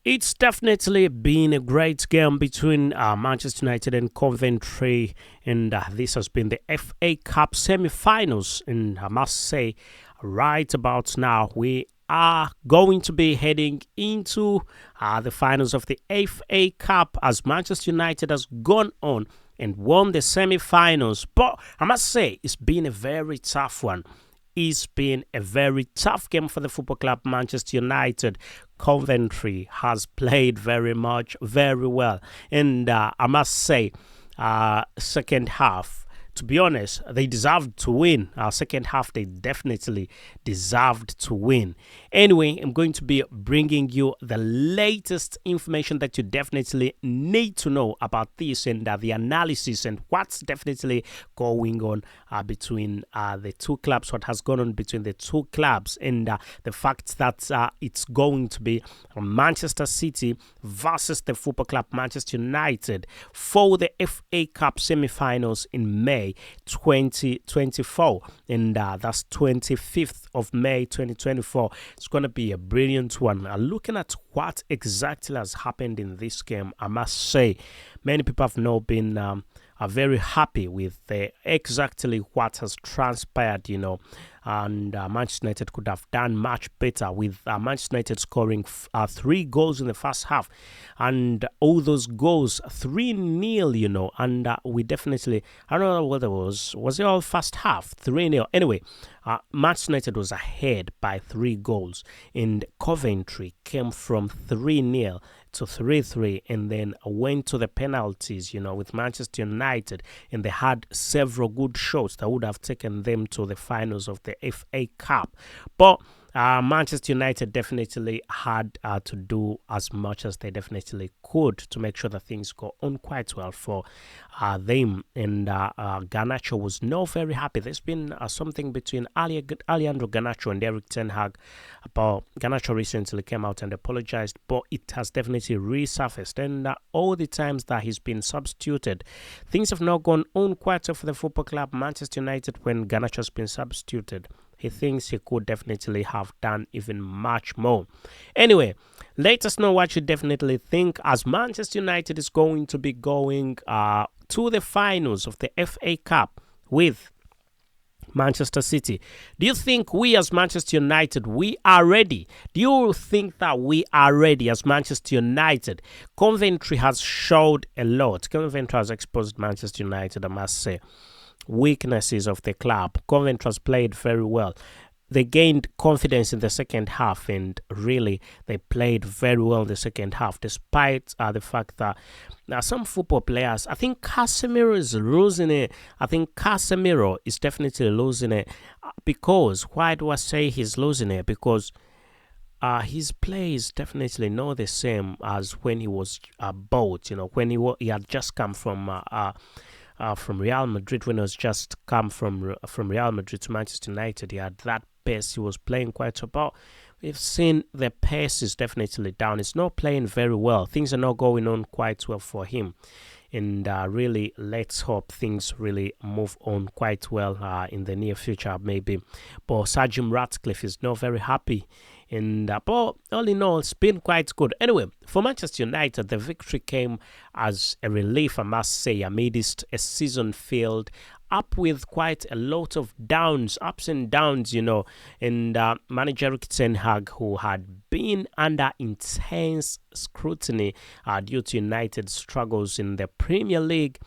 It's definitely been a great game between Manchester United and Conventry, and this has been the FA Cup semi-finals. And I must say, right about now, we are going to be heading into the finals of the FA Cup as Manchester United has gone on and won the semi-finals. But I must say, it's been a very tough one. It's been a very tough game for the football club Manchester United. Conventry has played very well. And I must say, second half, to be honest, they deserved to win. Second half, they definitely deserved to win. Anyway, I'm going to be bringing you the latest information that you definitely need to know about this and the analysis and what's definitely going on between the two clubs, what has gone on between the two clubs, and the fact that it's going to be Manchester City versus the football club Manchester United for the FA Cup semi-finals in May 2024, and that's 25th of May 2024. It's going to be a brilliant one. Looking at what exactly has happened in this game, I must say many people have not been are very happy with exactly what has transpired, and Manchester United could have done much better with Manchester United scoring 3 goals in the first half, and all those goals 3-0, and we definitely, I don't know what it was it all first half 3-0? Anyway, Manchester United was ahead by 3 goals, and Coventry came from 3-0 to 3-3 and then went to the penalties, with Manchester United, and they had several good shots that would have taken them to the finals of the FA Cup. But Manchester United definitely had to do as much as they definitely could to make sure that things go on quite well for them. And Garnacho was not very happy. There's been something between Alejandro Garnacho and Eric Ten Hag. But Garnacho recently came out and apologized, but it has definitely resurfaced. And all the times that he's been substituted, things have not gone on quite well for the football club Manchester United when Garnacho has been substituted. He thinks he could definitely have done even much more. Anyway, let us know what you definitely think as Manchester United is going to be going to the finals of the FA Cup with Manchester City. Do you think we as Manchester United, we are ready? Do you think that we are ready as Manchester United? Conventry has showed a lot. Conventry has exposed Manchester United, I must say. Weaknesses of the club. Conventry has played very well. They gained confidence in the second half, and really they played very well in the second half, despite the fact that some football players, I think Casemiro is losing it. I think Casemiro is definitely losing it. Because, why do I say he's losing it? Because his play is definitely not the same as when he was bought, when he had just come from Real Madrid. When he was just come from Real Madrid to Manchester United, he had that pace. He was playing quite well. We've seen the pace is definitely down. It's not playing very well. Things are not going on quite well for him. And really, let's hope things really move on quite well in the near future, maybe. But Sir Jim Ratcliffe is not very happy. And but all in all, it's been quite good. Anyway, for Manchester United, the victory came as a relief, I must say, amidst a season filled up with quite a lot of ups and downs, and manager Eric Ten Hag, who had been under intense scrutiny due to United's struggles in the Premier League,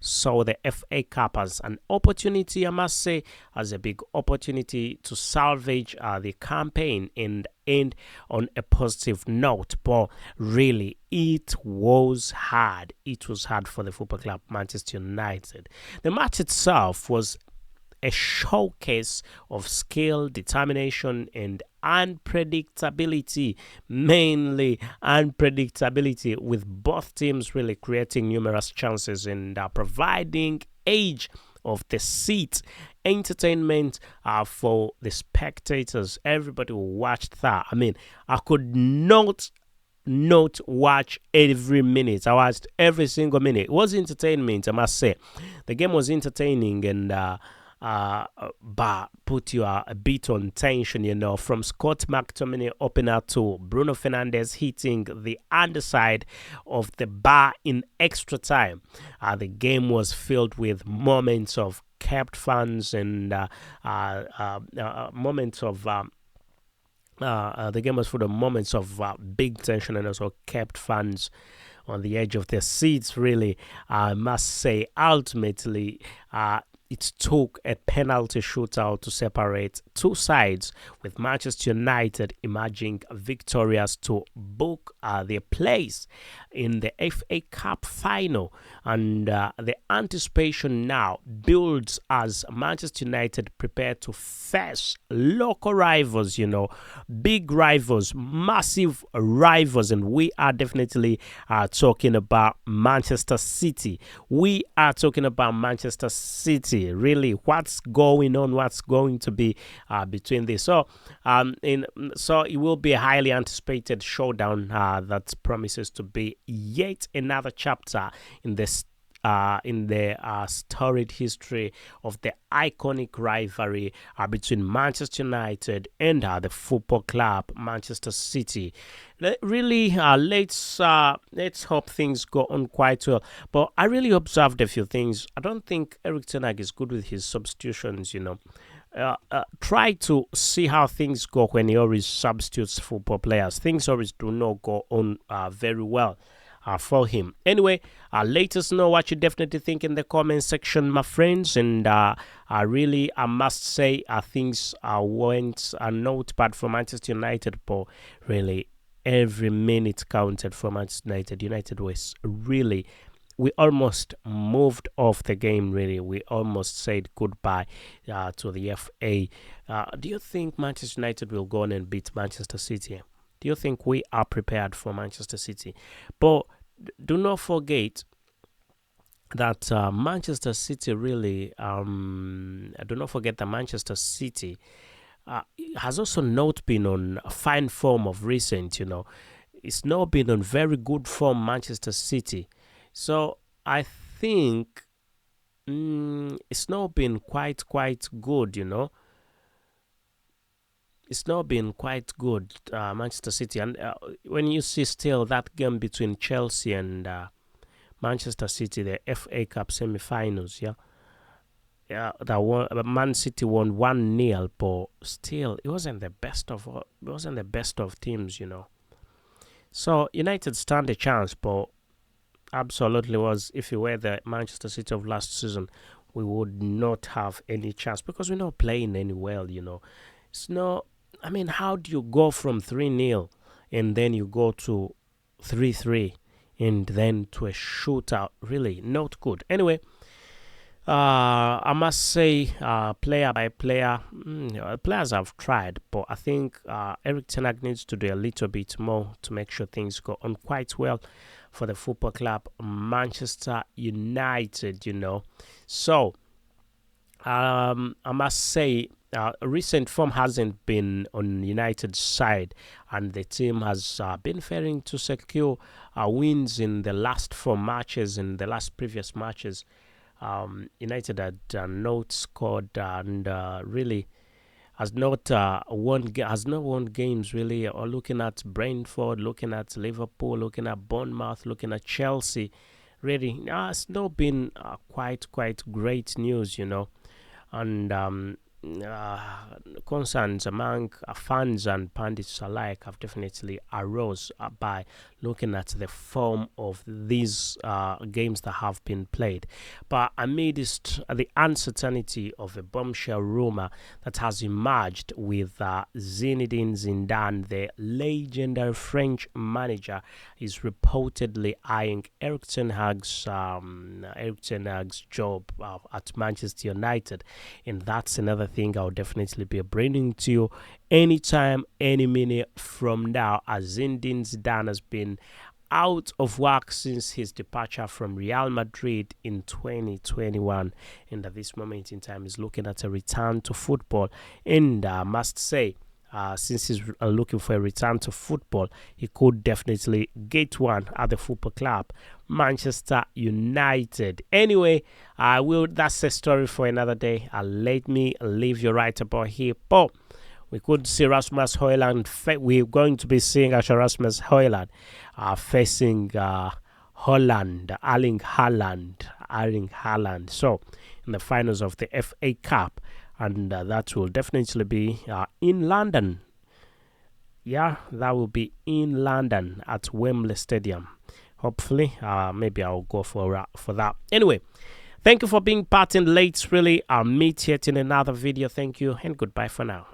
saw the FA Cup as an opportunity, I must say, as a big opportunity to salvage the campaign and end on a positive note. But really, it was hard. It was hard for the football club Manchester United. The match itself was a showcase of skill, determination, and unpredictability, mainly unpredictability, with both teams really creating numerous chances and providing edge of the seat entertainment for the spectators. Everybody who watched that, I mean, I could not watch every minute. I watched every single minute. It was entertainment, I must say. The game was entertaining, and but put you a bit on tension, from Scott McTominay opener to Bruno Fernandes hitting the underside of the bar in extra time. The game was filled with moments of kept fans and moments of the game was full of moments of big tension and also kept fans on the edge of their seats. Really, I must say, ultimately, it took a penalty shootout to separate two sides, with Manchester United emerging victorious to book their place in the FA Cup final. And the anticipation now builds as Manchester United prepare to face local rivals, big rivals, massive rivals. And we are definitely talking about Manchester City. We are talking about Manchester City. Really, what's going on? What's going to be between this? So it will be a highly anticipated showdown that promises to be yet another chapter in this in the storied history of the iconic rivalry between Manchester United and the football club Manchester City. Really, let's hope things go on quite well. But I really observed a few things. I don't think Erik ten Hag is good with his substitutions. Try to see how things go when he always substitutes football players. Things always do not go on very well for him. Anyway, let us know what you definitely think in the comment section, my friends. And I must say, things went not bad for Manchester United, but really every minute counted for Manchester United. United was really, we almost moved off the game, really. We almost said goodbye to the FA. Do you think Manchester United will go on and beat Manchester City? Do you think we are prepared for Manchester City? But do not forget that Manchester City really, do not forget that Manchester City has also not been on a fine form of recent, It's not been on very good form, Manchester City. So I think it's not been quite good, It's not been quite good, Manchester City. And when you see still that game between Chelsea and Manchester City, the FA Cup semi-finals, Man City won 1-0, but still it wasn't the best of teams, So United stand a chance, but absolutely was, if you were the Manchester City of last season, we would not have any chance because we're not playing any well, It's not. I mean, how do you go from 3-0 and then you go to 3-3 and then to a shootout? Really not good. Anyway, I must say, player by player, players have tried, but I think Erik ten Hag needs to do a little bit more to make sure things go on quite well for the football club Manchester United, So, I must say, recent form hasn't been on United's side, and the team has been failing to secure wins in the last 4 matches. In the last previous matches, United had not scored and really has not won games, really. Or looking at Brentford, looking at Liverpool, looking at Bournemouth, looking at Chelsea, really, it's not been quite great news, And concerns among fans and pundits alike have definitely arose by looking at the form of these games that have been played. But amidst the uncertainty of a bombshell rumor that has emerged with Zinedine Zidane, the legendary French manager, is reportedly eyeing Erik ten Hag's job at Manchester United, and that's another thing I'll definitely be bringing to you anytime, any minute from now, as Zinedine Zidane has been out of work since his departure from Real Madrid in 2021, and at this moment in time is looking at a return to football. And I must say, since he's looking for a return to football, he could definitely get one at the football club, Manchester United. Anyway, that's a story for another day. Let me leave you right about here. But we could see Rasmus Højlund. We're going to be seeing Rasmus Højlund facing Holland, Erling Haaland. So in the finals of the FA Cup, and that will definitely be in London. Yeah, that will be in London at Wembley Stadium. Hopefully, maybe I'll go for that. Anyway, thank you for being part in late. Really, I'll meet you in another video. Thank you and goodbye for now.